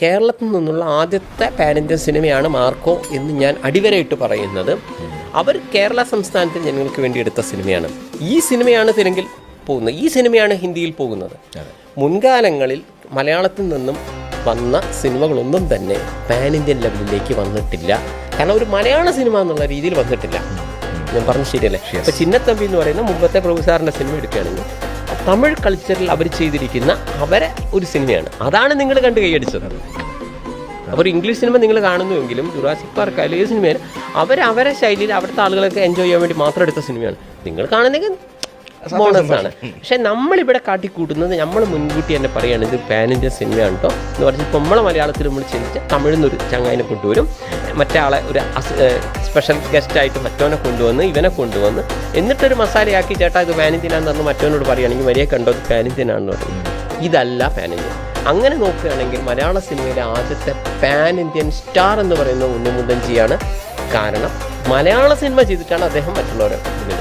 കേരളത്തിൽ നിന്നുള്ള ആദ്യത്തെ പാൻ ഇന്ത്യൻ സിനിമയാണ് മാർക്കോ എന്ന് ഞാൻ അടിവരയിട്ട് പറയുന്നത്. അവർ കേരള സംസ്ഥാനത്തെ ജനങ്ങൾക്ക് വേണ്ടി എടുത്ത സിനിമയാണ്. ഈ സിനിമയാണ് തെലുങ്കിൽ പോകുന്നത്, ഈ സിനിമയാണ് ഹിന്ദിയിൽ പോകുന്നത്. മുൻകാലങ്ങളിൽ മലയാളത്തിൽ നിന്നും വന്ന സിനിമകളൊന്നും തന്നെ പാൻ ഇന്ത്യൻ ലെവലിലേക്ക് വന്നിട്ടില്ല. കാരണം ഒരു മലയാള സിനിമ എന്നുള്ള രീതിയിൽ വന്നിട്ടില്ല. ഞാൻ പറഞ്ഞു ശരിയല്ലേ? ഇപ്പോൾ ചിന്നത്തമ്പി എന്ന് പറയുന്ന മുമ്പത്തെ പ്രൊഫസറിൻ്റെ സിനിമ എടുക്കുകയാണെങ്കിൽ തമിഴ് കൾച്ചറിൽ അവർ ചെയ്തിരിക്കുന്ന അവരെ ഒരു സിനിമയാണ്. അതാണ് നിങ്ങൾ കണ്ട് കൈയടിച്ചത്. അപ്പോൾ ഇംഗ്ലീഷ് സിനിമ നിങ്ങൾ കാണുന്നുവെങ്കിലും ജുറാസിക് പാർക്ക് ആയാലും ഏത് സിനിമയാണ് അവരെ ശൈലിയിൽ അവിടുത്തെ ആളുകളൊക്കെ എൻജോയ് ചെയ്യാൻ വേണ്ടി മാത്രം എടുത്ത സിനിമയാണ്. നിങ്ങൾ കാണുന്നെങ്കിൽ ബോണസാണ്. പക്ഷെ നമ്മളിവിടെ കാട്ടിക്കൂട്ടുന്നത് നമ്മൾ മുൻകൂട്ടി തന്നെ പറയുകയാണ് ഇത് പാൻ ഇന്ത്യൻ സിനിമയാണ് കേട്ടോ എന്ന് പറഞ്ഞാൽ ഇപ്പോൾ നമ്മളെ മലയാളത്തിൽ നമ്മൾ ചിന്തിച്ച് തമിഴിൽ നിന്നൊരു ചങ്ങായിനെ കൊണ്ടുവരും, മറ്റേ ആളെ ഒരു സ്പെഷ്യൽ ഗസ്റ്റായിട്ട് മറ്റവനെ കൊണ്ടുവന്ന് ഇവനെ കൊണ്ടുവന്ന് എന്നിട്ടൊരു മസാലയാക്കി ചേട്ടാ ഇത് പാൻ ഇന്ത്യനാന്ന് പറഞ്ഞ് മറ്റവനോട് പറയുകയാണെങ്കിൽ വരിക കണ്ടോ ഇത് പാൻ ഇന്ത്യനാണെന്ന് പറയും. ഇതല്ല പാൻ ഇന്ത്യൻ. അങ്ങനെ നോക്കുകയാണെങ്കിൽ മലയാള സിനിമയിലെ ആദ്യത്തെ പാൻ ഇന്ത്യൻ സ്റ്റാർ എന്ന് പറയുന്നത് ഉണ്ണിമുന്തൻജിയാണ്. കാരണം മലയാള സിനിമ ചെയ്തിട്ടാണ് അദ്ദേഹം മറ്റുള്ളവരെ മുന്നിൽ